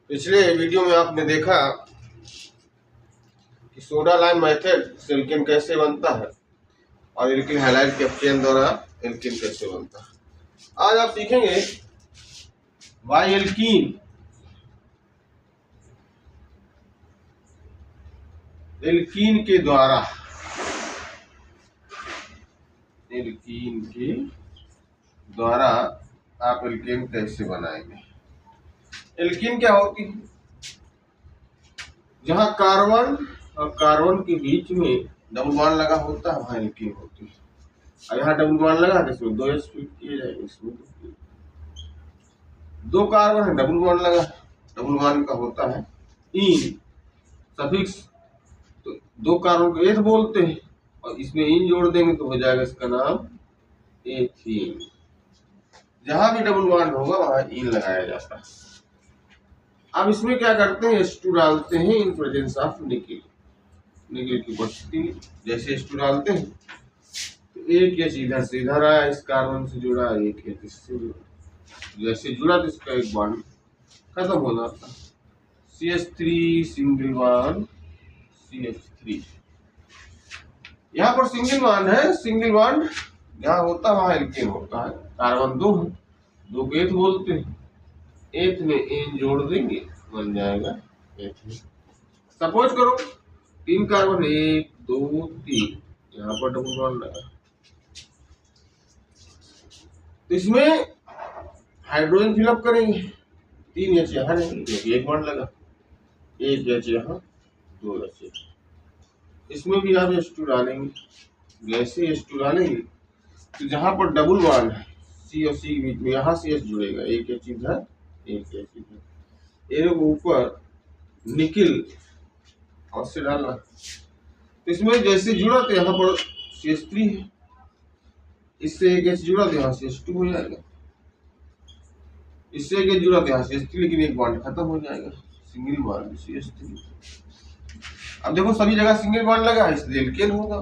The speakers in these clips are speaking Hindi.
पिछले वीडियो में आपने देखा कि सोडा लाइम मेथड से एल्केन कैसे बनता है और एल्किल हैलाइड कैप्टेन द्वारा एल्केन कैसे बनता है। आज आप सीखेंगे वाई एल्कीन एल्कीन के द्वारा आप एल्केन कैसे बनाएंगे। एल्कीन क्या होती है? जहां कार्बन और कार्बन के बीच में डबल बॉन्ड लगा होता है वहां एल्कीन होती है। और यहाँ डबल बॉन्ड लगा तो इसमें दो स्प्लिट किए जाएंगे, इसमें दो कार्बन है, डबल बॉन्ड लगा, डबल बॉन्ड का होता है इन सफिक्स, तो दो कार्बन को एथ बोलते हैं और इसमें इन जोड़ देंगे तो हो जाएगा इसका नाम एथीन। जहां भी डबल बॉन्ड होगा वहां इन लगाया जाता है। अब इसमें क्या करते हैं, H2 डालते हैं in presence of nickel. Nickel की उपस्थिति जैसे H2 डालते हैं तो एक एच इधर से इधर आया, इस कार्बन से जुड़ा, एक एच इससे जुड़ा, जैसे जुड़ा तो इसका एक बॉन्ड खत्म हो जाता है। CH3 single bond CH3। यहाँ पर सिंगल बॉन्ड है, सिंगल बॉन्ड जहाँ होता है वहां एल्केन होता है। कार्बन दो है, दो को एथ बोलते हैं, एथ में एन जोड़ देंगे बन जाएगा एथ। सपोज करो तीन कार्बन, एक दो तीन, यहाँ पर डबल बॉन्ड लगा तो इसमें हाइड्रोजन फिलअप करेंगे। तीन एच यहाँ रहेंगे, एक बॉन्ड लगा, एक एच यहाँ, दो एच। इसमें भी आप H2 डालेंगे। जैसे H2 डालेंगे तो जहां पर डबल बॉन्ड है C और C के बीच में, यहाँ से H जुड़ेगा, एक एच इधर, एक एच इधर, एक ऊपर निकिल और से डालना। तो इसमें जैसे जुड़ा तो यहाँ पर CH3 है, इससे एक एच जुड़ा तो यहाँ से H2 हो जाएगा, इससे एक एच जुड़ा तो यहाँ से CH3, लेकिन एक बॉन्ड खत्म हो जाएगा, सिंगल बॉन्ड CH3। अब देखो सभी जगह सिंगल बॉन्ड लगा है इसलिए एल्केन होगा।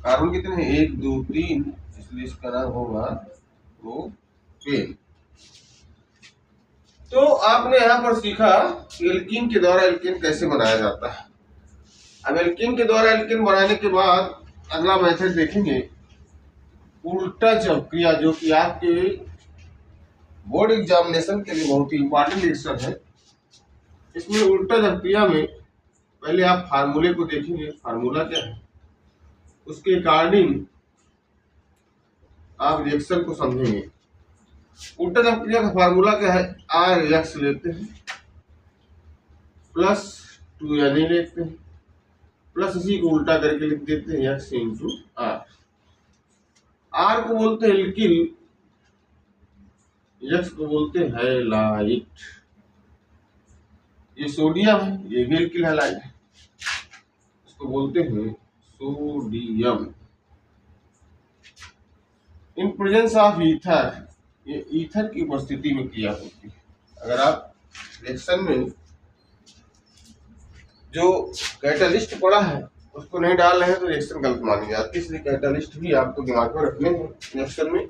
कार्बन कितने हैं, एक दो तीन, इसलिए इसका नाम होगा प्रोपेन। तो आपने यहाँ पर सीखा कि एल्कीन के द्वारा एल्केन कैसे बनाया जाता है। अब एल्कीन के द्वारा एल्केन बनाने के बाद अगला मेथड देखेंगे उल्टा जब क्रिया, जो कि आपके बोर्ड एग्जामिनेशन के लिए बहुत ही इंपॉर्टेंट लेक्चर है। इसमें उल्टा जब क्रिया में पहले आप फार्मूले को देखेंगे, फार्मूला क्या है, उसके अकॉर्डिंग आप रिएक्शन को समझेंगे। उल्टा जब क्रिया का फार्मूला क्या है, आर एक्स लेते हैं प्लस 2Na लेते हैं प्लस इसी को उल्टा करके लिख देते हैं एक्स इंटू आर। आर को बोलते हैं एल्किल, एक्स को बोलते हैं हैलाइड। ये सोडियम है, ये भी एल्किल हैलाइड है, इसको बोलते हैं sodium. In presence of ether, ये ईथर की उपस्थिति में क्रिया होती है। अगर आप रिएक्शन में जो कैटालिस्ट पड़ा है उसको नहीं डाल रहे हैं तो रिएक्शन गलत मानी जाती है, इसलिए कैटालिस्ट भी आपको दिमाग में रखने हैं रिएक्शन में।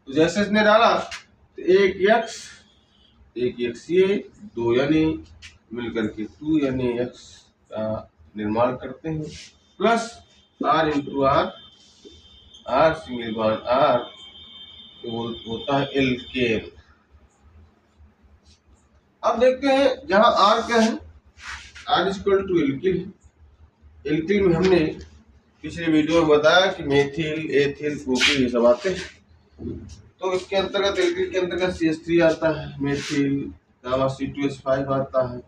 तो जैसे इसने डाला तो एक एक्स ये दो Na मिलकर के 2NaX का निर्माण करते हैं, plus R into R, R single bond R तो होता है एल्केन। अब देखते हैं जहां R क्या है, R इक्वल टू एल्किल है। एल्किल में हमने पिछले वीडियो में बताया कि मेथिल, एथिल, प्रोपिल ये सब आते हैं। तो इसके अंतर्गत एल्किल के अंतर्गत CH3 आता है, मेथिल C2H5 आता है,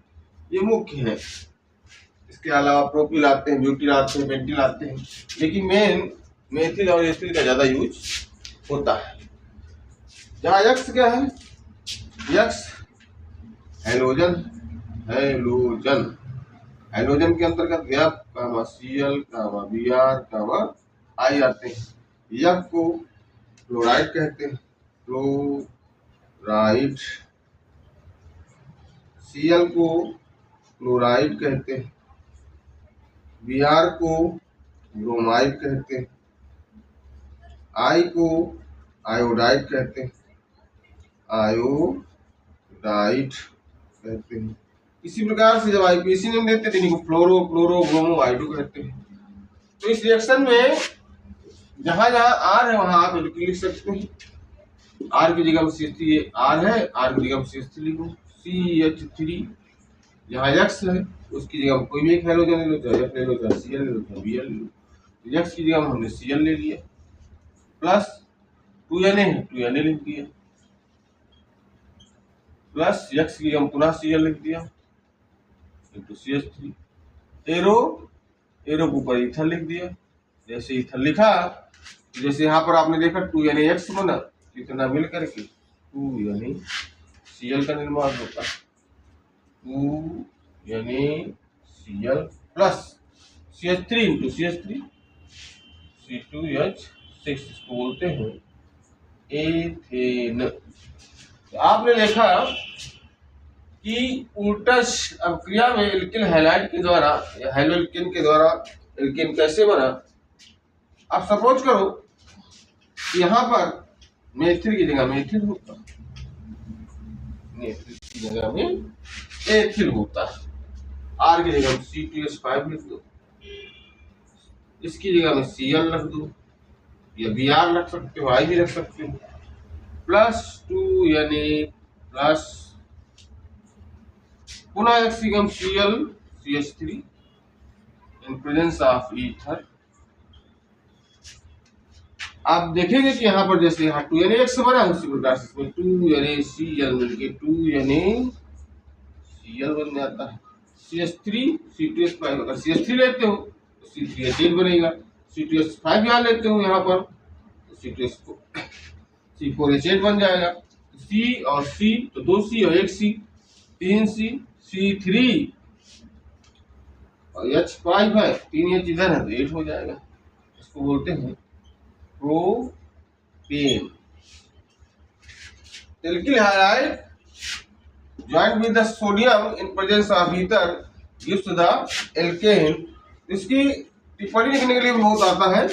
ये मुख्य है। इसके अलावा प्रोपिल आते हैं, ब्यूटिल आते हैं, पेंटिल आते हैं, लेकिन मेन मेथिल और एथिल का ज्यादा यूज होता है। जहाँ यक्स क्या है, यक्स हैलोजन, हैलोजन हाइड्रोजन के अंतर्गत F, Cl, Br, I आते हैं। F को फ्लोराइड कहते हैं, फ्लोराइड। Cl को क्लोराइड कहते हैं, Br को ब्रोमाइड कहते हैं, I को आयोडाइड कहते हैं, आयोडाइड। कहते हैं। इसी प्रकार से जब आईपीसी नेम देते हैं तो इनको फ्लोरो क्लोरो ब्रोमो आयोडो कहते हैं। तो इस रिएक्शन में जहां जहां आर है वहां आप एल्किल लिख सकते हैं। आर की जगह में CH3 आर है, आर की जगह में CH3 लिखो। CH3 जहां एक्स है उसकी जगह में कोई भी एक हाइड्रोजन ले लो, चाहे एफ ले लो, चाहे Cl ले लो, चाहे Bl ले लो। एक्स की जगह में हमने Cl ले लिया, प्लस 2Na है 2Na लिख दिया, प्लस एक्स की जगह पुनः Cl लिख दिया इंटू CH3। एरो के ऊपर इथर लिख दिया। जैसे इथर लिखा, जैसे यहाँ पर आपने देखा 2NaX बना, कितना मिल करके 2NaCl का निर्माण होता है। 2NaCl plus CH3 into CH3 C2H6, इसको बोलते हैं एथेन। तो आपने देखा कि उल्टा क्रिया में एल्किल हैलाइड के द्वारा या हैलोएल्केन के द्वारा एल्केन कैसे बना। अब सपोज करो यहाँ पर मेथिल की जगह मेथिल होता, मेथिल की जगह में एथिल होता, आर की जगह में C2H5 लिख दो, इसकी जगह में Cl रख दो, या Br रख सकते हो, I भी रख सकते हो, प्लस 2Na प्लस पुनः एक्स की जगह Cl CH3 in presence of ether. आप देखेंगे कि यहाँ पर जैसे यहाँ 2NaX बना उसी प्रकार से इसमें 2NaCl मिलके 2NaCl बन जाता है। CH3 C2H5, अगर CH3 लेते हो तो C3H8 बनेगा, C2H5 यहाँ लेते हो यहाँ पर तो C4H8 बन जाएगा। C और C तो 2C और 1C, 3C, C3 और H5 है, 3H इधर है तो 8 हो जाएगा। इसको बोलते हैं propane. Alkyl halide joined with the sodium in presence of ether gives the alkane। इसकी टिप्पणी लिखने के लिए बहुत आता है,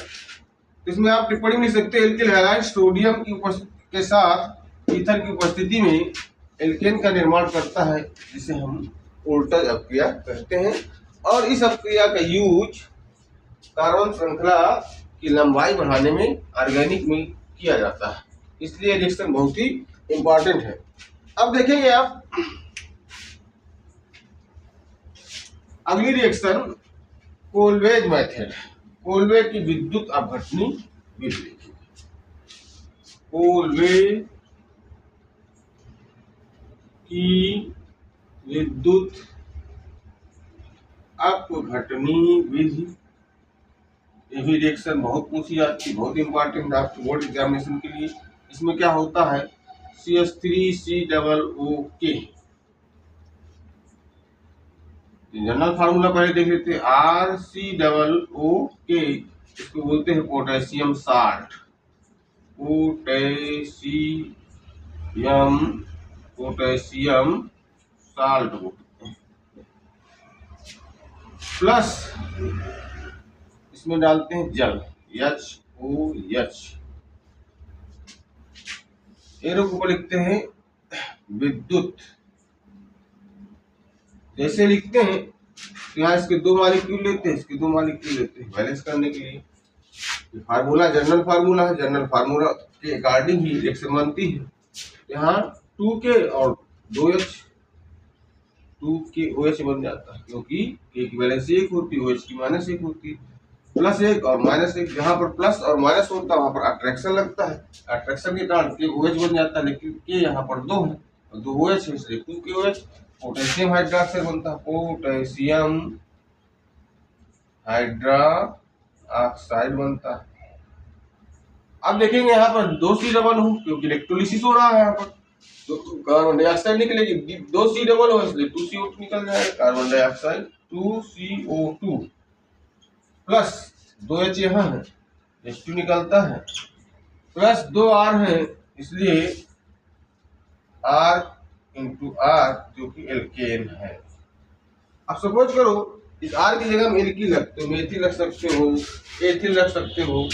इसमें आप टिप्पणी लिख सकते हैं एल्किल हैलाइड सोडियम की उपस्थिति के साथ ईथर की उपस्थिति में एल्केन का निर्माण करता है, जिसे हम वोल्टेज अपक्रिया कहते हैं। और इस अपक्रिया का यूज कार्बन श्रृंखला की लंबाई बढ़ाने में ऑर्गेनिक में किया जाता है, इसलिए रिएक्शन बहुत ही इंपॉर्टेंट है। अब देखेंगे आप अगली रिएक्शन कोलवेज मेथड, कोलवे की विद्युत अपघटनी विधि। कोलवे की विद्युत अपघटनी विधि, ये भी रिएक्शन बहुत पूछी जाती है, बहुत इंपॉर्टेंट है आपके बोर्ड एग्जामिनेशन के लिए। इसमें क्या होता है CH3COOK, जनरल फार्मूला पहले देख लेते हैं। RCOOK इसको बोलते हैं पोटेशियम साल्ट, पोटेशियम साल्ट बोलते हैं। प्लस इसमें डालते हैं जल HOH। एरो को लिखते हैं विद्युत। जैसे लिखते हैं यहाँ इसके 2 मॉलिक्यूल लेते हैं, इसके 2 मॉलिक्यूल लेते हैं बैलेंस करने के लिए। फार्मूला जनरल फार्मूला है, जनरल फार्मूला के अकॉर्डिंग ही रिएक्शन बनती है। यहाँ 2K और 2H, 2KOH बन जाता है, क्योंकि K की वैलेंस 1 होती है, OH की -1 होती है। +1 और -1, जहाँ पर प्लस और माइनस होता है वहाँ पर अट्रैक्शन लगता है, अट्रैक्शन के कारण KOH बन जाता है, लेकिन K यहाँ पर 2 है और 2 OH है, इसलिए 2KOH। पोटेशियम हाइड्रोक्साइड बनता है, पोटेशियम हाइड्रोक्साइड बनता है। अब देखेंगे यहाँ पर 2C डबल हो, क्योंकि इलेक्ट्रोलिसिस हो रहा है यहाँ पर, तो कार्बन डाइऑक्साइड निकलेगी, 2C डबल हो इसलिए 2CO2 निकल जाएगा, carbon dioxide 2CO2 plus 2H यहाँ है, H2 निकलता है, प्लस 2R है, इसलिए R इंटू R जो कि एल्केन है। अब सपोज करो इस R की जगह में एल्किल रखते हो, मेथिल रख सकते हो, एथिल रख सकते हो,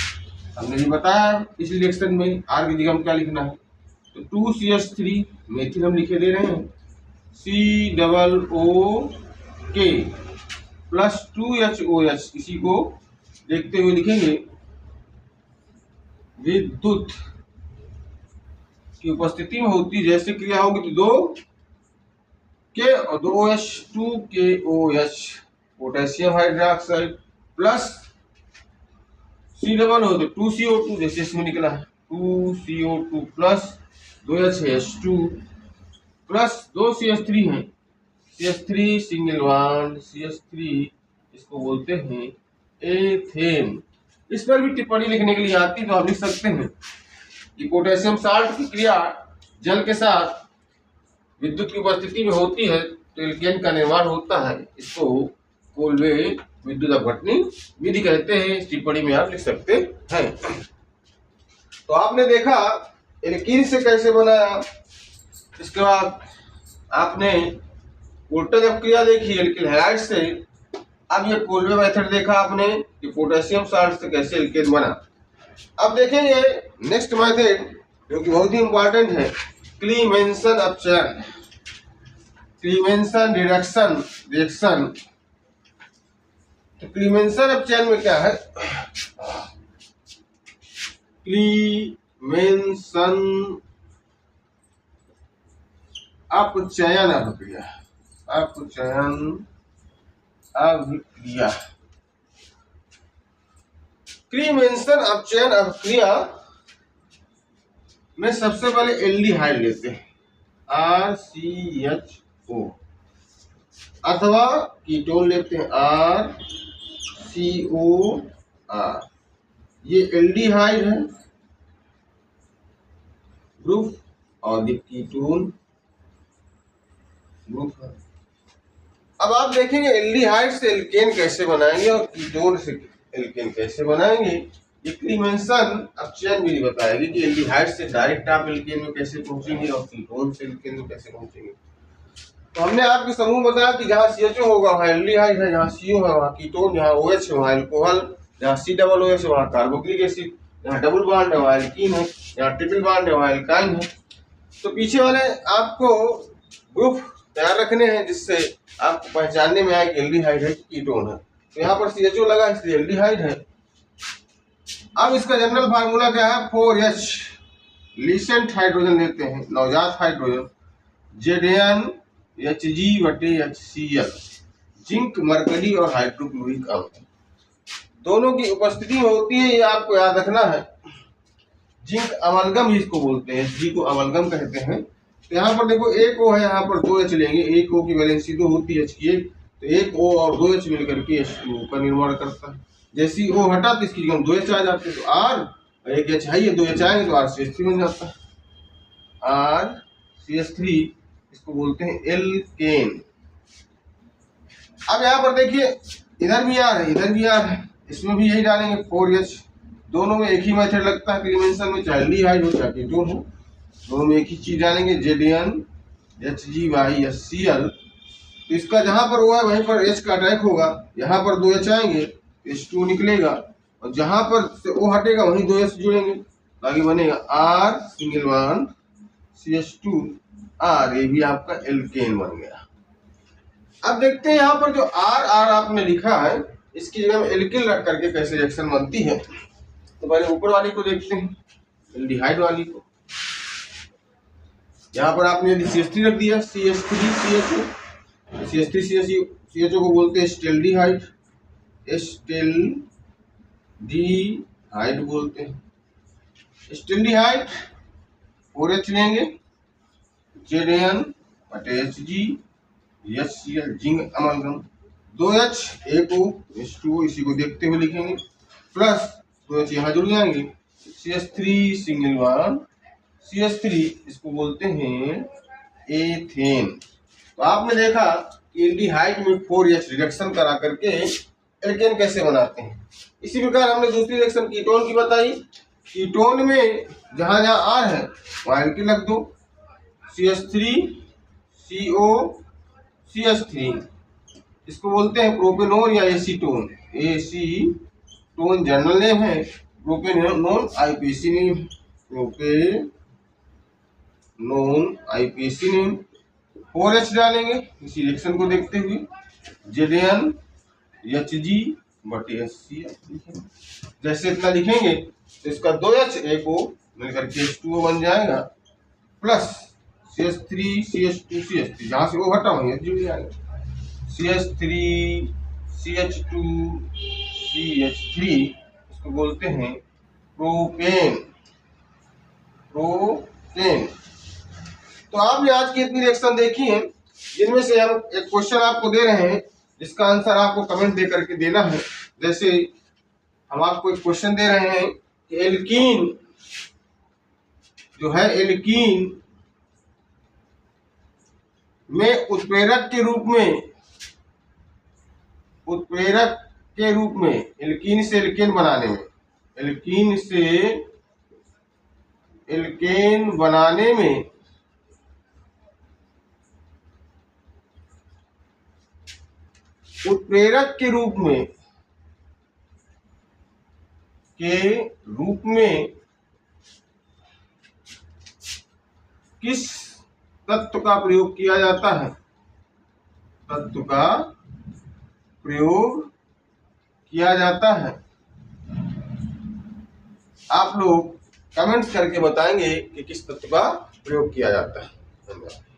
हमने भी बताया इस रिएक्शन में R की जगह में क्या लिखना है। तो 2CH3 मेथिल हम लिखे दे रहे हैं, COO प्लस 2HOH, इसी को देखते हुए लिखेंगे विद्युत की उपस्थिति में होती जैसे क्रिया होगी तो 2 के और 2OH 2KOH potassium hydroxide plus C double हो तो 2CO2 जैसे इसमें निकला है 2CO2 plus 2HH2 plus 2 CH3 है CH3 सिंगल बॉन्ड CH3, इसको बोलते हैं एथेन। इस पर भी टिप्पणी लिखने के लिए आती तो आप लिख सकते हैं कि पोटेशियम साल्ट की क्रिया जल के साथ विद्युत की उपस्थिति में होती है तो एल्केन का निर्माण होता है। इसको कोल्बे विद्युत अपघटनी विधि कहते हैं। इस टिप्पणी में आप लिख सकते हैं। तो आपने देखा एल्कीन से कैसे बनाया, इसके बाद आपने उल्टा जब क्रिया देखी एल्किल हैलाइड से, अब ये कोल्बे मेथड देखा आपने कि पोटेशियम साल्ट से कैसे एल्केन बना। अब देखेंगे नेक्स्ट मेथड जो कि बहुत ही इंपॉर्टेंट है, क्लीमेंसन अपचयन, क्लीमेंसन रिएक्शन। तो क्लीमेंसन अपचयन में क्या है, क्लीमेंसन अपचयन अभिक्रिया। क्लीमेंसन अपचयन अभिक्रिया में सबसे पहले एल्डिहाइड लेते हैं RCHO अथवा कीटोन लेते हैं RCOR। ये एल्डिहाइड है ग्रुप और ये कीटोन ग्रुप है। अब आप देखेंगे एल्डिहाइड से एल्केन कैसे बनाएंगे और कीटोन से एल्केन कैसे बनाएंगे। ये क्लीमेंसन अपचयन विधि बताएगी कि एल्डिहाइड से डायरेक्ट आप एल्केन में कैसे पहुंचेंगे और कीटोन से एल्केन में कैसे पहुंचेंगे। तो हमने आपके समूह बताया कि जहाँ CHO होगा वहाँ एल्डिहाइड है, जहाँ CO है वहाँ कीटोन, जहाँ OH है वहाँ एल्कोहल, जहाँ COOH है वहाँ कार्बोक्सिलिक एसिड, जहाँ डबल बॉन्ड है वहाँ एल्कीन है, जहाँ ट्रिपल बॉन्ड है वहाँ एल्काइन है। तो पीछे वाले आपको ग्रुप तैयार रखने हैं जिससे आपको पहचानने में आए कि एल्डिहाइड है कि कीटोन है। तो यहाँ पर CHO लगा इसलिए एल्डिहाइड है। अब इसका जनरल फार्मूला क्या है, 4H लीसेंट हाइड्रोजन लेते हैं, नवजात हाइड्रोजन, ZnHg/HCl, जिंक मरकरी और हाइड्रोक्लोरिक अम्ल दोनों की उपस्थिति में होती है। ये आपको याद रखना है। जिंक अमलगम ही इसको बोलते हैं, जी को अमलगम कहते हैं। तो यहाँ पर देखो एक O है, यहाँ पर 2H लेंगे, एक O की वैलेंसी 2 होती है H की 1, तो एक O और 2H मिलकर के H2O का निर्माण करता है। जैसे ही O हटा तो इसकी जगह 2H आ जाते हैं, तो R एक H है, 2H आएंगे तो RCH3 बन जाता है। RCH3 इसको बोलते हैं एल्केन। अब यहाँ पर देखिए इधर भी R है, इधर भी R है, इसमें भी यही डालेंगे 4H। दोनों में एक ही मेथड लगता है क्लीमेंसन में, चाहे एल्डिहाइड हो चाहे कीटोन हो, दोनों में एक ही चीज डालेंगे ZnHg/HCl। तो इसका जहां पर हुआ है वहीं पर H का अटैक होगा, यहाँ पर 2H आएंगे H2 निकलेगा और जहां पर से O हटेगा वहीं 2H जुड़ेंगे, आगे बनेगा R सिंगल बॉन्ड CH2R, ये भी आपका एल्केन बन गया। अब देखते हैं यहाँ पर जो R आपने लिखा है इसकी जगह में एल्किल रख करके कैसे रिएक्शन बनती है। तो पहले ऊपर वाली को देखते हैं, एल्डिहाइड वाली को। यहाँ पर आपने यदि CH3 रख दिया, CH3CHO, CH3CHO को बोलते हैं एस्टेल्डिहाइड, एस्टेल्डिहाइड बोलते हैं। एस्टेल्डिहाइड 4H लेंगे, ZnHg/HCl, जिंक अमलगम, 2H एक O H2O, इसी को देखते हुए लिखेंगे, प्लस 2H यहाँ जुड़ जाएंगे, CH3 सिंगल बॉन्ड CH3, इसको बोलते हैं एथेन। तो आपने देखा कि एल्डिहाइड में 4H रिडक्शन करा करके एल्केन कैसे बनाते हैं। इसी प्रकार हमने दूसरी रिएक्शन कीटोन की बताई। कीटोन में जहाँ जहाँ R है वहाँ एल्किल रख दो, CH3CO CH3, इसको बोलते हैं प्रोपेनोन या एसीटोन। एसीटोन जनरल नेम है, propanone IPAC name, propanone IPAC name. 4H डालेंगे इसी रिएक्शन को देखते हुए, ZnHg/HCl। जैसे इतना लिखेंगे तो इसका 2H एक O मिलकर के H2O बन जाएगा, प्लस CH3CH2CH3, जहाँ से वो हटा वहीं जुड़ जाएगा, CH3CH2CH3, इसको बोलते हैं प्रोपेन। तो आपने आज की इतनी रिएक्शन देखी है, जिनमें से हम एक क्वेश्चन आपको दे रहे हैं जिसका आंसर आपको कमेंट दे करके देना है। जैसे हम आपको एक क्वेश्चन दे रहे हैं कि एल्कीन जो है, एल्कीन में उत्प्रेरक के रूप में एल्कीन से एल्केन बनाने में, एल्कीन से एल्केन बनाने में उत्प्रेरक के रूप में किस तत्व का प्रयोग किया जाता है, तत्व का प्रयोग किया जाता है। आप लोग कमेंट्स करके बताएंगे कि किस तत्व का प्रयोग किया जाता है। धन्यवाद।